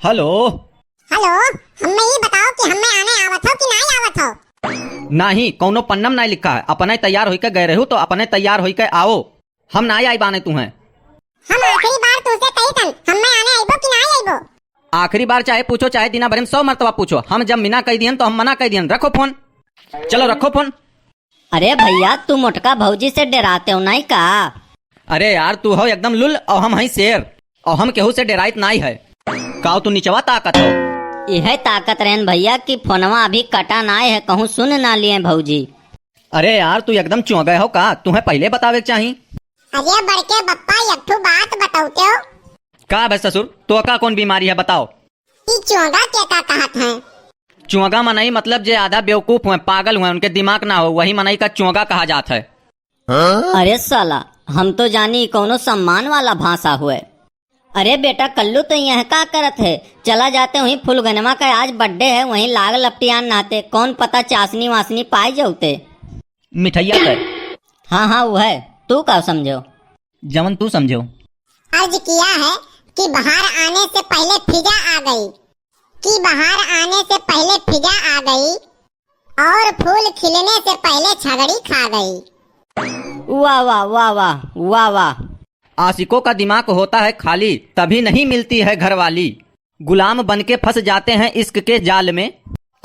Hello. Hello, हमें ये बताओ कि हमें आने आवत हो कि नहीं आवत हो। नहीं, कौनो पन्नम नहीं लिखा है। अपने तैयार होके गए रहू तो अपने तैयार होके आओ। हम ना आई बाने तुम्हें। हम आखिरी बार तुझसे कही तन हमें आने आइबो कि नहीं आइबो। आखिरी बार चाहे पूछो चाहे दिना भर में 100 मरतबा पूछो। हम जब मिना कह दियन तो हम मना कह दियन। रखो फोन, चलो रखो फोन। अरे भैया, तू मोटका भौजी से डराते हो नहीं का? अरे यार, तू हो एकदम लुल और हम हई शेर, और हम केहू से डराइत नहीं है। काऊ तू नीचवा ताकत हो। यह ताकत रहन भैया कि फोनवा अभी कटा ना है, कहूँ सुन ना लिए भौजी। अरे यार, तू एकदम चौं गए हो का? तुम्हें पहले बतावे के चाहिए। अरे बड़के बप्पा, एक ठो बात बताओते हो। का भाई ससुर, तो का कौन बीमारी है बताओ। ई चोंगा के का कहत है? चुआगा मनई मतलब जे आधा बेवकूफ हुए, पागल हुए, उनके दिमाग ना हो, वही मनई का चुआगा कहा जाता है। अरे साला, हम तो जानी कोनो सम्मान वाला भाषा हुए। अरे बेटा कल्लू, तो यह का करत है? चला जाते वहीं फुलगनमा का आज बर्थडे है, वहीं लाग लपटियान नहाते। कौन पता चाशनी वासनी पाए जाते। मिठैया है। हाँ हाँ वो है, तू का समझो? जमन तू समझो। अर्ज किया है कि बाहर आने से पहले फिजा आ गई, कि बाहर आने से पहले फिजा आ गई और फूल खिलने से पहले छगड़ी खा गई। वाह वाह वाह वाह वाह वाह। आशिकों का दिमाग होता है खाली, तभी नहीं मिलती है घरवाली। गुलाम बनके फंस जाते हैं इश्क के जाल में,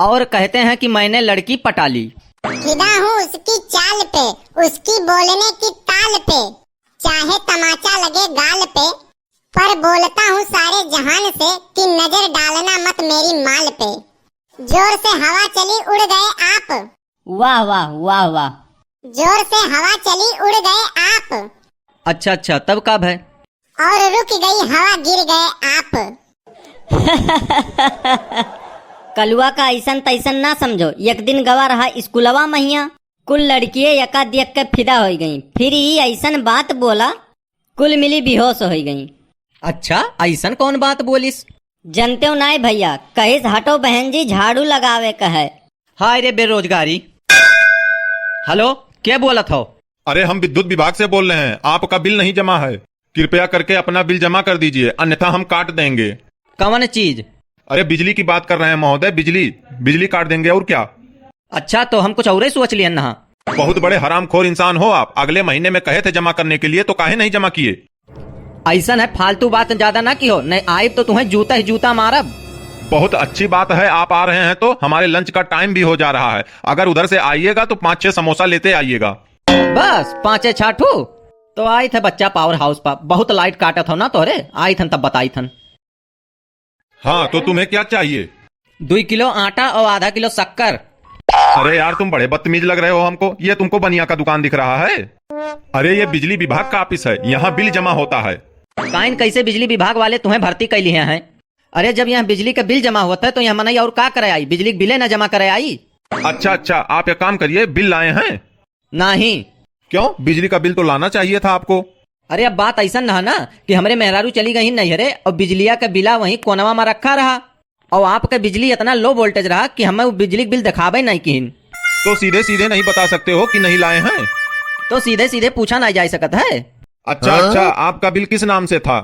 और कहते हैं कि मैंने लड़की पटा ली। फिदा हूँ उसकी चाल पे, उसकी बोलने की ताल पे, चाहे तमाचा लगे गाल पे, पर बोलता हूँ सारे जहान से कि नजर डालना मत मेरी माल पे। जोर से हवा चली उड़ गए आप। वाह वाह वाह वाह। जोर से हवा चली उड़ गए आप, अच्छा अच्छा, तब कब है? और रुक गई हवा गिर गए आप। कलुआ का ऐसन तैसन ना समझो। एक दिन गवा रहा स्कूलवा महिया, कुल लड़कियां यका देख के फिदा हो गई। फिर ही ऐसन बात बोला, कुल मिली बेहोश हो गई। अच्छा, ऐसन कौन बात बोलिस? जनते हो नहीं भैया, कहिस हटो बहन जी झाड़ू लगावे कहे। हाय रे बेरोजगारी। हेलो, क्या बोलत हो? अरे हम विद्युत विभाग से बोल रहे हैं, आपका बिल नहीं जमा है। कृपया करके अपना बिल जमा कर दीजिए, अन्यथा हम काट देंगे। कौन चीज? अरे बिजली की बात कर रहे हैं महोदय, बिजली काट देंगे और क्या। अच्छा, तो हम कुछ और ही सोच लिए ना। बहुत बड़े हरामखोर इंसान हो आप। अगले महीने में कहे थे जमा करने के लिए, तो काहे नहीं जमा किए? ऐसन है, फालतू बात ज्यादा ना की हो, नहीं आए तो तुम्हें जूता ही जूता मारब। बहुत अच्छी बात है, आप आ रहे हैं तो हमारे लंच का टाइम भी हो जा रहा है। अगर उधर से आइएगा तो 5-6 समोसा लेते आइएगा। बस 5 छाठू तो आई थे बच्चा पावर हाउस पर। बहुत लाइट काटत हो ना तोरे, आई थन तब बताई थन। हाँ तो तुम्हें क्या चाहिए? 2 किलो आटा और आधा किलो शक्कर। अरे यार तुम बड़े बदतमीज लग रहे हो हमको। ये तुमको बनिया का दुकान दिख रहा है? अरे ये बिजली विभाग का ऑफिस है, यहाँ बिल जमा होता है। काइन कैसे बिजली विभाग वाले तुम्हें भर्ती कर लिए हैं? अरे जब यहाँ बिजली का बिल जमा होता है तो यहाँ मनई और का करे आई? बिजली बिले न जमा करे आई। अच्छा अच्छा, आप एक काम करिए, बिल लाए हैं? नहीं। क्यों? बिजली का बिल तो लाना चाहिए था आपको। अरे अब बात ऐसा ना ना कि हमारे मेहरारू चली गई नहीं रे, और बिजलिया का बिला वहीं कोनवा में रखा रहा, और आपका बिजली इतना लो वोल्टेज रहा कि हमें वो बिजली बिल दिखावे नहीं किन। तो सीधे सीधे नहीं बता सकते हो कि नहीं लाए हैं? तो सीधे सीधे पूछा नहीं जा सकता है। अच्छा अच्छा, आपका बिल किस नाम से था?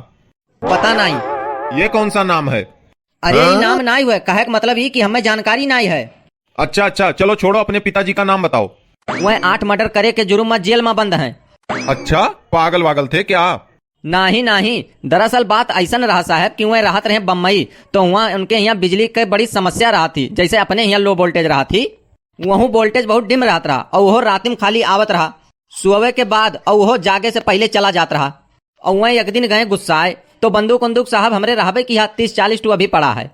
पता नहीं। ये कौन सा नाम है? अरे ये नाम नहीं हुआ, कहे का मतलब ये कि हमें जानकारी नहीं है। अच्छा अच्छा, चलो छोड़ो, अपने पिताजी का नाम बताओ। वह 8 मर्डर करे के जुर्म में जेल में बंद हैं। अच्छा, पागल वागल थे क्या? नहीं नहीं, दरअसल बात ऐसा रहा साहब कि वह राहत रहे बम्बई, तो वहाँ उनके यहाँ बिजली की बड़ी समस्या रहा थी। जैसे अपने यहाँ लो वोल्टेज रहा थी, वहाँ वोल्टेज बहुत डिम रहता रहा, और वह रात में खाली आवत रहा सुबह के बाद, और वह जागे से पहले चला जाता रहा। और वह एक दिन गए गुस्साए तो बंदूक बंदूक साहब हमरे रहबे की यहाँ 30-40 टू अभी पड़ा है,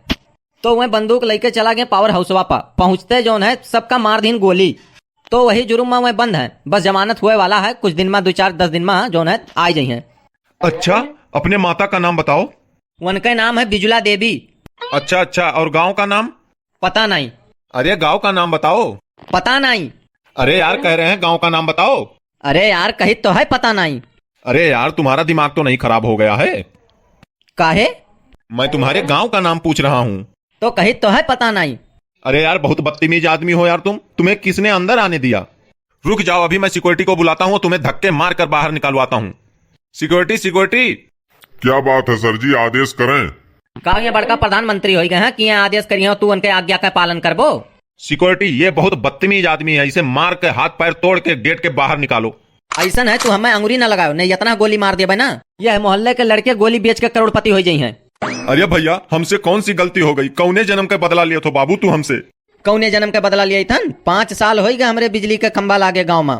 तो वह बंदूक लेके चला गए पावर हाउसवा पर। पहुंचते जो है सबका मार दीन गोली। तो वही जुर्म में वह बंद है, बस जमानत हुए वाला है, कुछ दिन में 2-4-10 दिन में जो है आ जाइए। अच्छा, अपने माता का नाम बताओ। उनका नाम है बिजुला देवी। अच्छा अच्छा, और गांव का नाम? पता नहीं। अरे गांव का नाम बताओ। पता नहीं। अरे यार कह रहे हैं गांव का नाम बताओ। अरे यार कही तो है पता नहीं। अरे यार तुम्हारा दिमाग तो नहीं खराब हो गया है? काहे? मैं तुम्हारे गांव का नाम पूछ रहा हूँ। तो कही तो है पता नहीं। अरे यार बहुत बदतमीज आदमी हो यार तुम। तुम्हें किसने अंदर आने दिया? रुक जाओ, अभी मैं सिक्योरिटी को बुलाता हूँ, तुम्हें धक्के मार कर बाहर निकलवाता हूँ। Security security. क्या बात है सर जी, आदेश करें। का ये बड़का प्रधानमंत्री हो गए हैं कि यहाँ आदेश करिए तू उनके आज्ञा का पालन करबो। सिक्योरिटी, ये बहुत बदतमीज आदमी है, इसे मार के हाथ पैर तोड़ के गेट के बाहर निकालो। ऐसा है तू हमें अंगुरी न लगाओ, नहीं इतना गोली मार दे ना। यह मोहल्ले के लड़के गोली बेच के करोड़पति हो जाई हैं। अरे भैया, हमसे कौन सी गलती हो गई? कौने जन्म का बदला लिया तो बाबू तू हमसे? कौने जन्म का बदला लिया थन? 5 साल हो गए हमरे बिजली के खंबा लागे गाँव में,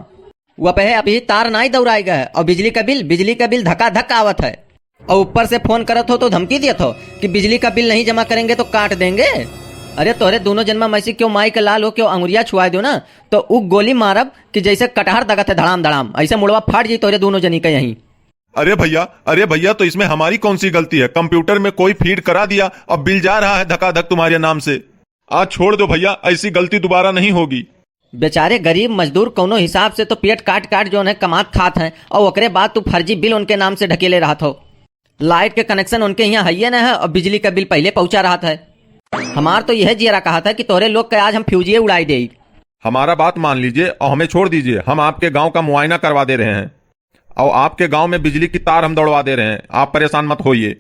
वह पे अभी तार नहीं दौड़ाई गए और बिजली का बिल धक्का धक्का आवत है। और ऊपर से फोन करत हो तो धमकी दिए हो कि बिजली का बिल नहीं जमा करेंगे तो काट देंगे। अरे तोहरे दोनों जन्मा मैसी क्यों माई के लाल हो, क्यों अंगुरिया छुआ दो ना तो उ गोली मारब कि जैसे कटहर दगत है धड़ाम धड़ाम, ऐसे मुड़वा फाट जी तोहरे दोनों जनी का यहीं। अरे भैया, तो इसमें हमारी कौन सी गलती है? कंप्यूटर में कोई फीड करा दिया और बिल जा रहा है धक्का-धक तुम्हारे नाम से। आज छोड़ दो भैया, ऐसी गलती दोबारा नहीं होगी। बेचारे गरीब मजदूर कौनो हिसाब से तो पेट काट काट जो है कमात खात हैं, और ओकरे बाद तू फर्जी बिल उनके नाम से ढकेले रहा हो। लाइट के कनेक्शन उनके यहाँ है न है और बिजली का बिल पहले पहुंचा रहा था। हमार तो यह जियरा कहा था कि तोरे लोग के आज हम फ्यूजिए उड़ाई दे। हमारा बात मान लीजिए और हमें छोड़ दीजिए। हम आपके गांव का मुआयना करवा दे रहे हैं और आपके गांव में बिजली की तार हम दौड़वा दे रहे हैं। आप परेशान मत होइए।